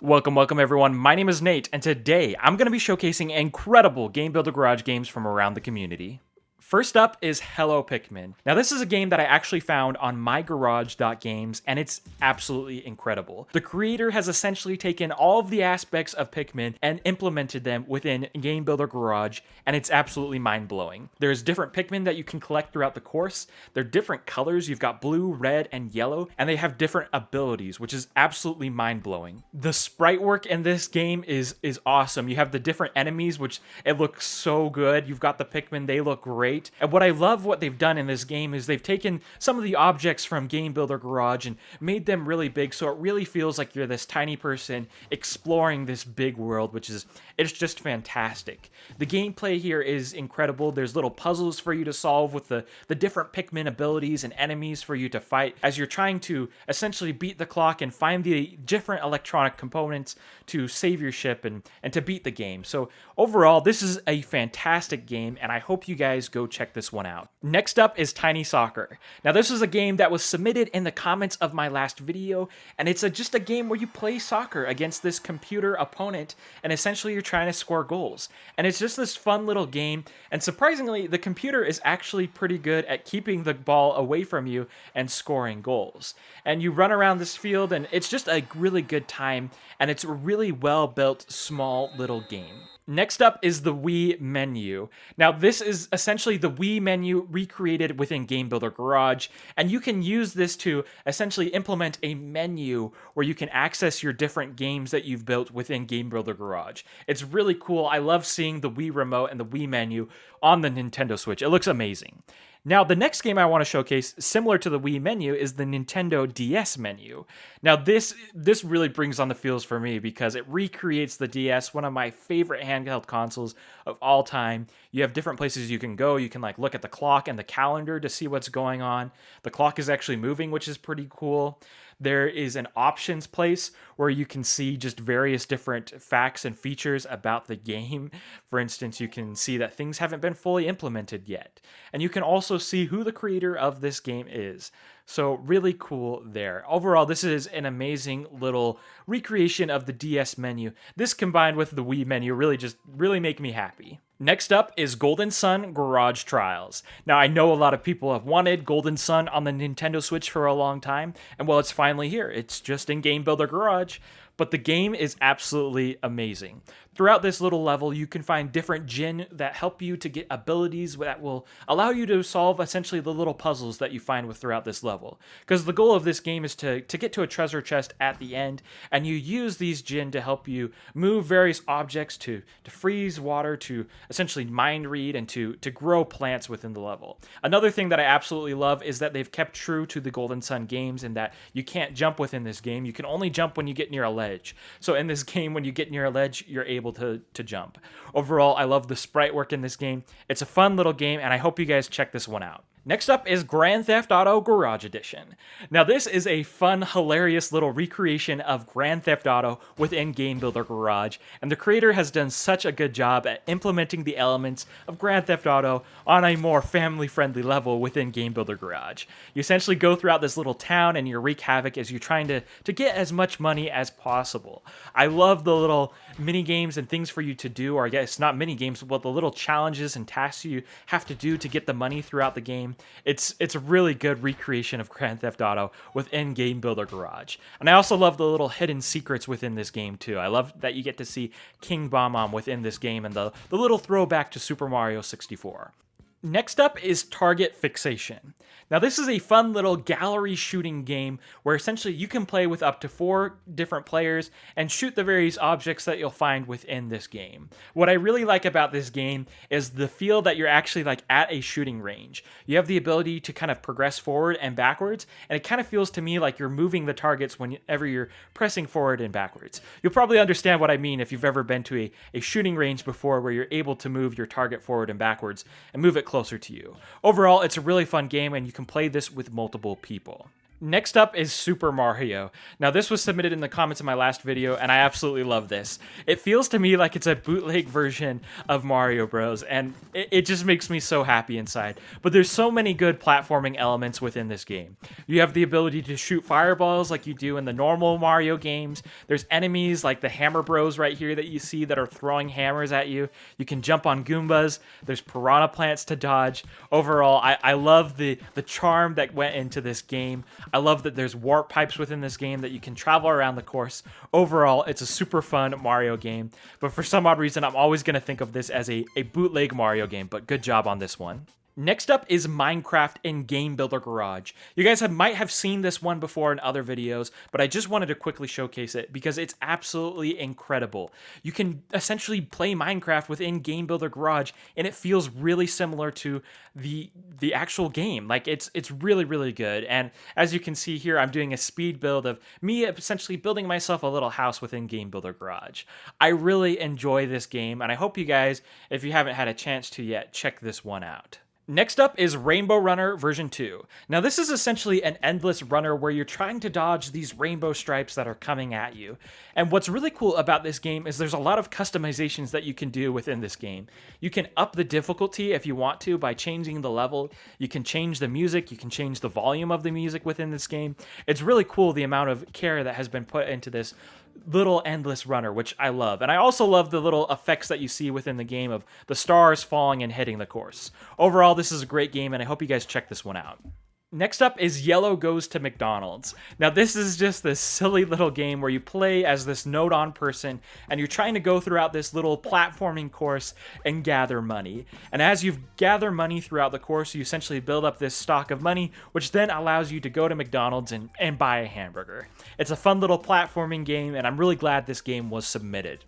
Welcome everyone, my name is Nate, and today I'm going to be showcasing incredible Game Builder Garage games from around the community. First up is Hello Pikmin. Now this is a game that I actually found on mygarage.games, and it's absolutely incredible. The creator has essentially taken all of the aspects of Pikmin and implemented them within Game Builder Garage, and it's absolutely mind-blowing. There's different Pikmin that you can collect throughout the course. They're different colors, you've got blue, red, and yellow, and they have different abilities, which is absolutely mind-blowing. The sprite work in this game is awesome. You have the different enemies, which it looks so good. You've got the Pikmin, they look great. And what I love what they've done in this game is they've taken some of the objects from Game Builder Garage and made them really big, so it really feels like you're this tiny person exploring this big world, it's just fantastic. The gameplay here is incredible. There's little puzzles for you to solve with the different Pikmin abilities and enemies for you to fight as you're trying to essentially beat the clock and find the different electronic components to save your ship and to beat the game. So overall, this is a fantastic game, and I hope you guys go check this one out. Next up is Tiny Soccer. Now this is a game that was submitted in the comments of my last video, and it's just a game where you play soccer against this computer opponent, and essentially you're trying to score goals. And it's just this fun little game, and surprisingly, the computer is actually pretty good at keeping the ball away from you and scoring goals. And you run around this field, and it's just a really good time, and it's a really well-built, small little game. Next up is the Wii Menu. Now this is essentially the Wii Menu recreated within Game Builder Garage, and you can use this to essentially implement a menu where you can access your different games that you've built within Game Builder Garage. It's really cool. I love seeing the Wii Remote and the Wii Menu on the Nintendo Switch. It looks amazing. Now, the next game I want to showcase, similar to the Wii Menu, is the Nintendo DS menu. Now, this really brings on the feels for me because it recreates the DS, one of my favorite handheld consoles of all time. You have different places you can go. You can look at the clock and the calendar to see what's going on. The clock is actually moving, which is pretty cool. There is an options place where you can see just various different facts and features about the game. For instance, you can see that things haven't been fully implemented yet. And you can also see who the creator of this game is. So really cool there. Overall, this is an amazing little recreation of the DS menu. This combined with the Wii menu really make me happy. Next up is Golden Sun Garage Trials. Now, I know a lot of people have wanted Golden Sun on the Nintendo Switch for a long time, and well, it's finally here. It's just in Game Builder Garage, but the game is absolutely amazing. Throughout this little level, you can find different Djinn that help you to get abilities that will allow you to solve essentially the little puzzles that you find throughout this level. Because the goal of this game is to get to a treasure chest at the end, and you use these Djinn to help you move various objects to freeze water, to essentially mind read, and to grow plants within the level. Another thing that I absolutely love is that they've kept true to the Golden Sun games in that you can't jump within this game. You can only jump when you get near a ledge. So in this game, when you get near a ledge, you're able to jump. Overall, I love the sprite work in this game. It's a fun little game, and I hope you guys check this one out. Next up is Grand Theft Auto Garage Edition. Now this is a fun, hilarious little recreation of Grand Theft Auto within Game Builder Garage, and the creator has done such a good job at implementing the elements of Grand Theft Auto on a more family-friendly level within Game Builder Garage. You essentially go throughout this little town and you wreak havoc as you're trying to get as much money as possible. I love the little mini games and things for you to do, or I guess not mini games, but the little challenges and tasks you have to do to get the money throughout the game. It's a really good recreation of Grand Theft Auto within Game Builder Garage. And I also love the little hidden secrets within this game too. I love that you get to see King Bomb within this game and the little throwback to Super Mario 64. Next up is Target Fixation. Now this is a fun little gallery shooting game where essentially you can play with up to 4 different players and shoot the various objects that you'll find within this game. What I really like about this game is the feel that you're actually at a shooting range. You have the ability to kind of progress forward and backwards, and it kind of feels to me like you're moving the targets whenever you're pressing forward and backwards. You'll probably understand what I mean if you've ever been to a shooting range before where you're able to move your target forward and backwards and move it closer to you. Overall, it's a really fun game, and you can play this with multiple people. Next up is Super Mario. Now, this was submitted in the comments of my last video, and I absolutely love this. It feels to me like it's a bootleg version of Mario Bros, and it just makes me so happy inside. But there's so many good platforming elements within this game. You have the ability to shoot fireballs like you do in the normal Mario games. There's enemies like the Hammer Bros right here that you see that are throwing hammers at you. You can jump on Goombas. There's piranha plants to dodge. Overall, I love the charm that went into this game. I love that there's warp pipes within this game that you can travel around the course. Overall, it's a super fun Mario game, but for some odd reason, I'm always going to think of this as a bootleg Mario game, but good job on this one. Next up is Minecraft in Game Builder Garage. You guys might have seen this one before in other videos, but I just wanted to quickly showcase it because it's absolutely incredible. You can essentially play Minecraft within Game Builder Garage, and it feels really similar to the actual game. Like it's really, really good. And as you can see here, I'm doing a speed build of me essentially building myself a little house within Game Builder Garage. I really enjoy this game, and I hope you guys, if you haven't had a chance to yet, check this one out. Next up is Rainbow Runner V.2. Now this is essentially an endless runner where you're trying to dodge these rainbow stripes that are coming at you. And what's really cool about this game is there's a lot of customizations that you can do within this game. You can up the difficulty if you want to by changing the level. You can change the music, you can change the volume of the music within this game. It's really cool the amount of care that has been put into this little endless runner, which I love. And I also love the little effects that you see within the game of the stars falling and hitting the course. Overall, this is a great game, and I hope you guys check this one out. Next up is Yellow Goes to McDonald's. Now this is just this silly little game where you play as this note-on person and you're trying to go throughout this little platforming course and gather money. And as you gather money throughout the course, you essentially build up this stock of money, which then allows you to go to McDonald's and buy a hamburger. It's a fun little platforming game, and I'm really glad this game was submitted.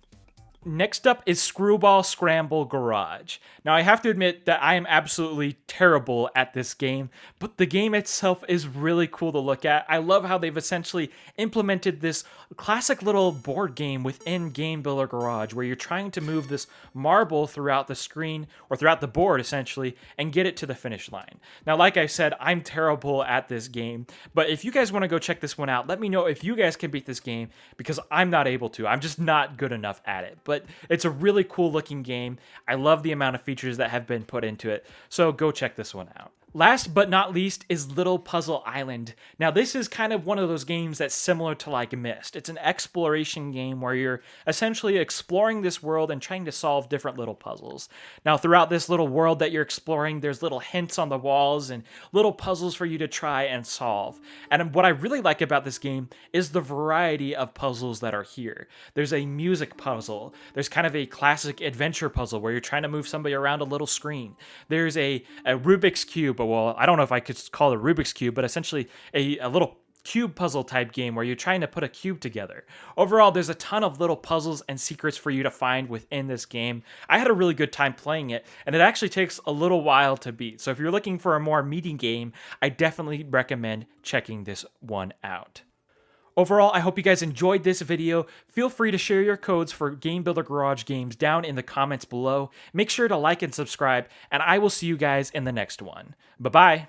Next up is Screwball Scramble Garage. Now I have to admit that I am absolutely terrible at this game, but the game itself is really cool to look at. I love how they've essentially implemented this classic little board game within Game Builder Garage where you're trying to move this marble throughout the screen, or throughout the board essentially, and get it to the finish line. Now like I said, I'm terrible at this game, but if you guys want to go check this one out, let me know if you guys can beat this game, because I'm not able to. I'm just not good enough at it. But it's a really cool looking game. I love the amount of features that have been put into it, so go check this one out. Last but not least is Little Puzzle Island. Now this is kind of one of those games that's similar to like Myst. It's an exploration game where you're essentially exploring this world and trying to solve different little puzzles. Now throughout this little world that you're exploring, there's little hints on the walls and little puzzles for you to try and solve. And what I really like about this game is the variety of puzzles that are here. There's a music puzzle. There's kind of a classic adventure puzzle where you're trying to move somebody around a little screen. There's a Rubik's Cube, well, I don't know if I could call it a Rubik's Cube, but essentially a little cube puzzle type game where you're trying to put a cube together. Overall, there's a ton of little puzzles and secrets for you to find within this game. I had a really good time playing it, and it actually takes a little while to beat. So if you're looking for a more meaty game, I definitely recommend checking this one out. Overall, I hope you guys enjoyed this video. Feel free to share your codes for Game Builder Garage games down in the comments below. Make sure to like and subscribe, and I will see you guys in the next one. Bye-bye.